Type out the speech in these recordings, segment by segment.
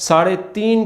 3.5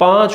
5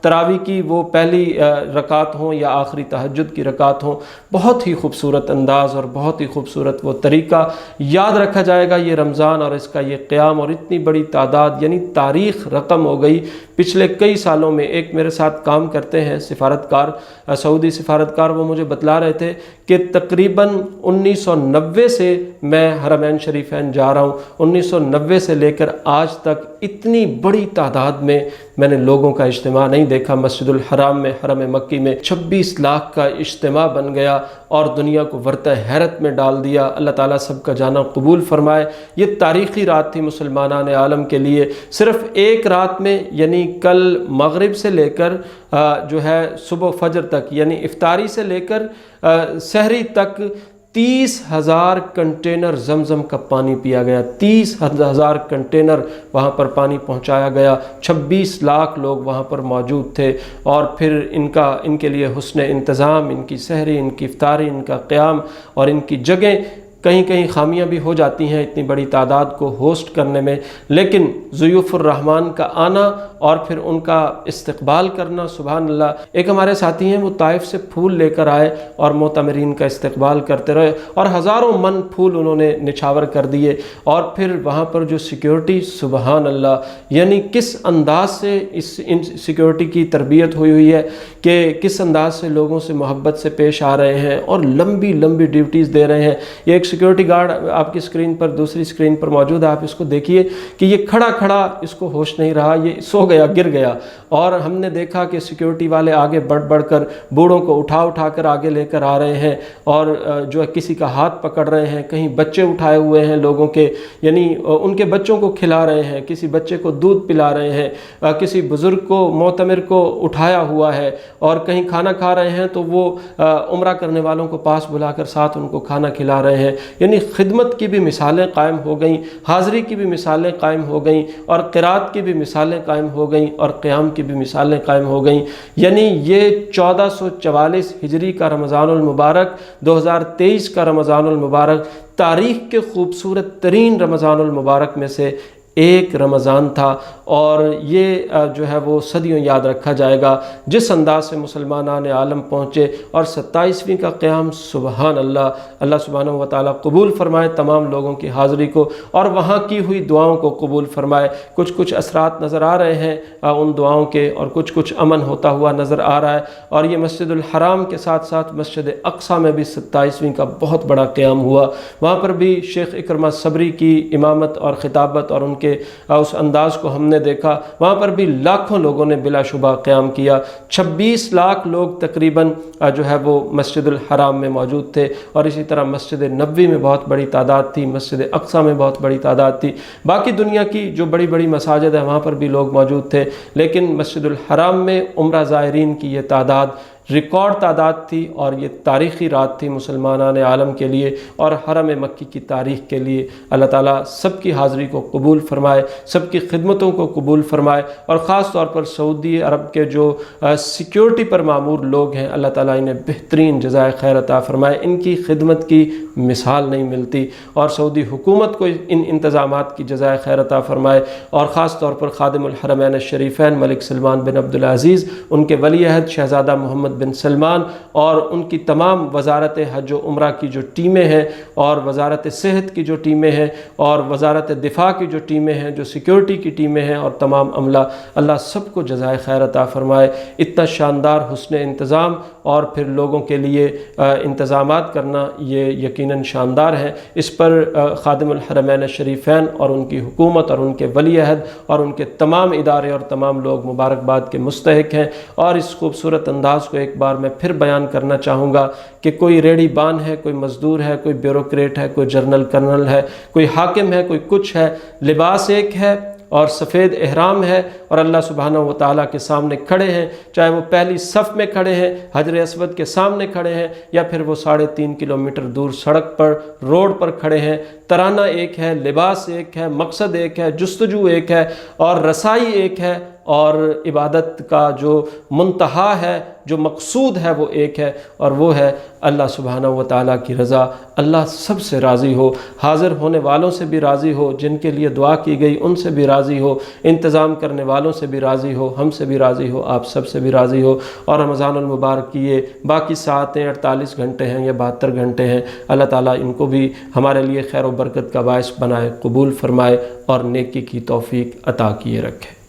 تراوی کی وہ پہلی رکعت ہوں یا آخری تہجد کی رکعت ہوں، بہت ہی خوبصورت انداز اور بہت ہی خوبصورت وہ طریقہ یاد رکھا جائے گا یہ رمضان اور اس کا یہ قیام اور اتنی بڑی تعداد، یعنی تاریخ رقم ہو گئی پچھلے کئی سالوں میں۔ ایک میرے ساتھ کام کرتے ہیں سفارتکار، سعودی سفارتکار، وہ مجھے بتلا رہے تھے کہ تقریباً 1990 سے میں حرمین شریفین جا رہا ہوں، 1990 سے لے کر آج تک اتنی بڑی تعداد میں نے لوگوں کا اجتماع نہیں دیکھا۔ مسجد الحرام میں، حرم مکی میں 26 لاکھ کا اجتماع بن گیا اور دنیا کو ورطہ حیرت میں ڈال دیا۔ اللہ تعالیٰ سب کا جانا قبول فرمائے۔ یہ تاریخی رات تھی مسلمانان عالم کے لیے۔ صرف ایک رات میں، یعنی کل مغرب سے لے کر جو ہے صبح فجر تک، یعنی افطاری سے لے کر سحری تک 30,000 کنٹینر زمزم کا پانی پیا گیا۔ 30,000 کنٹینر وہاں پر پانی پہنچایا گیا۔ 26 لاکھ لوگ وہاں پر موجود تھے، اور پھر ان کے لیے حسن انتظام، ان کی سحری، ان کی افطاری، ان کا قیام اور ان کی جگہیں کہیں کہیں خامیاں بھی ہو جاتی ہیں اتنی بڑی تعداد کو ہوسٹ کرنے میں، لیکن ضیوف الرحمن کا آنا اور پھر ان کا استقبال کرنا، سبحان اللہ۔ ایک ہمارے ساتھی ہیں، وہ طائف سے پھول لے کر آئے اور معتمرین کا استقبال کرتے رہے، اور ہزاروں من پھول انہوں نے نچھاور کر دیے۔ اور پھر وہاں پر جو سیکیورٹی، سبحان اللہ، یعنی کس انداز سے ان سیکیورٹی کی تربیت ہوئی ہے کہ کس انداز سے لوگوں سے محبت سے پیش آ رہے ہیں اور لمبی لمبی ڈیوٹیز دے رہے ہیں۔ یہ ایک سیکیورٹی گارڈ آپ کی اسکرین پر، دوسری اسکرین پر موجود ہے، آپ اس کو دیکھیے کہ یہ کھڑا کھڑا، اس کو ہوش نہیں رہا، یہ سو گیا، گر گیا۔ اور ہم نے دیکھا کہ سیکیورٹی والے آگے بڑھ بڑھ کر بوڑھوں کو اٹھا کر آگے لے کر آ رہے ہیں، اور جو ہے کسی کا ہاتھ پکڑ رہے ہیں، کہیں بچے اٹھائے ہوئے ہیں لوگوں کے، یعنی ان کے بچوں کو کھلا رہے ہیں، کسی بچے کو دودھ پلا رہے ہیں، کسی بزرگ کو، معتمر کو اٹھایا ہوا ہے، اور کہیں کھانا کھا رہے ہیں تو وہ عمرہ کرنے والوں کو پاس بلا کر ساتھ ان کو کھانا کھلا رہے ہیں۔ یعنی خدمت کی بھی مثالیں قائم ہو گئیں، حاضری کی بھی مثالیں قائم ہو گئیں، اور قرات کی بھی مثالیں قائم ہو گئیں، اور قیام کی بھی مثالیں قائم ہو گئیں۔ یعنی یہ 1444 ہجری کا رمضان المبارک، 2023 کا رمضان المبارک تاریخ کے خوبصورت ترین رمضان المبارک میں سے ایک رمضان تھا، اور یہ جو ہے وہ صدیوں یاد رکھا جائے گا جس انداز سے مسلمانان عالم پہنچے۔ اور 27ویں کا قیام، سبحان اللہ، اللہ سبحانہ و تعالیٰ قبول فرمائے تمام لوگوں کی حاضری کو، اور وہاں کی ہوئی دعاؤں کو قبول فرمائے۔ کچھ اثرات نظر آ رہے ہیں ان دعاؤں کے، اور کچھ امن ہوتا ہوا نظر آ رہا ہے۔ اور یہ مسجد الحرام کے ساتھ ساتھ مسجد اقصیٰ میں بھی 27ویں کا بہت بڑا قیام ہوا۔ وہاں پر بھی شیخ اکرمہ صبری کی امامت اور خطابت اور ان کے اس انداز کو ہم نے دیکھا۔ وہاں پر بھی لاکھوں لوگوں نے بلا شبہ قیام کیا۔ 26 لاکھ لوگ تقریباً جو ہے وہ مسجد الحرام میں موجود تھے، اور اسی طرح مسجد نبوی میں بہت بڑی تعداد تھی، مسجد اقصیٰ میں بہت بڑی تعداد تھی، باقی دنیا کی جو بڑی بڑی مساجد ہیں وہاں پر بھی لوگ موجود تھے، لیکن مسجد الحرام میں عمرہ زائرین کی یہ تعداد ریکارڈ تعداد تھی، اور یہ تاریخی رات تھی مسلمانان عالم کے لیے اور حرم مکی کی تاریخ کے لیے۔ اللہ تعالیٰ سب کی حاضری کو قبول فرمائے، سب کی خدمتوں کو قبول فرمائے، اور خاص طور پر سعودی عرب کے جو سیکیورٹی پر مامور لوگ ہیں، اللہ تعالیٰ انہیں بہترین جزائے خیر عطا فرمائے۔ ان کی خدمت کی مثال نہیں ملتی، اور سعودی حکومت کو ان انتظامات کی جزائے خیر عطا فرمائے، اور خاص طور پر خادم الحرمین الشریفین ملک سلمان بن عبدالعزیز، ان کے ولی عہد شہزادہ محمد بن سلمان، اور ان کی تمام وزارت حج و عمرہ کی جو ٹیمیں ہیں، اور وزارت صحت کی جو ٹیمیں ہیں، اور وزارت دفاع کی جو ٹیمیں ہیں، جو سیکیورٹی کی ٹیمیں ہیں، اور تمام عملہ، اللہ سب کو جزائے خیر عطا فرمائے۔ اتنا شاندار حسن انتظام اور پھر لوگوں کے لیے انتظامات کرنا، یہ یقیناً شاندار ہے۔ اس پر خادم الحرمین الشریفین اور ان کی حکومت اور ان کے ولی عہد اور ان کے تمام ادارے اور تمام لوگ مبارکباد کے مستحق ہیں۔ اور اس خوبصورت انداز کو ایک بار میں پھر بیان کرنا چاہوں گا کہ کوئی ریڑھی بان ہے، کوئی مزدور ہے، کوئی بیوروکریٹ ہے، کوئی جنرل کرنل ہے، کوئی حاکم ہے، کوئی کچھ ہے، لباس ایک ہے اور سفید احرام ہے، اور اللہ سبحانہ و تعالیٰ کے سامنے کھڑے ہیں، چاہے وہ پہلی صف میں کھڑے ہیں، حجر اسود کے سامنے کھڑے ہیں، یا پھر وہ 3.5 کلومیٹر دور سڑک پر، روڈ پر کھڑے ہیں۔ ترانہ ایک ہے، لباس ایک ہے، مقصد ایک ہے، جستجو ایک ہے، اور رسائی ایک ہے، اور عبادت کا جو منتہا ہے، جو مقصود ہے وہ ایک ہے، اور وہ ہے اللہ سبحانہ و تعالیٰ کی رضا۔ اللہ سب سے راضی ہو، حاضر ہونے والوں سے بھی راضی ہو، جن کے لیے دعا کی گئی ان سے بھی راضی ہو، انتظام کرنے والوں سے بھی راضی ہو، ہم سے بھی راضی ہو، آپ سب سے بھی راضی ہو۔ اور رمضان المبارک کی یہ باقی ساعتیں 48 گھنٹے ہیں یا 72 گھنٹے ہیں، اللہ تعالیٰ ان کو بھی ہمارے لیے خیر و برکت کا باعث بنائے، قبول فرمائے اور نیکی کی توفیق عطا کیے رکھے۔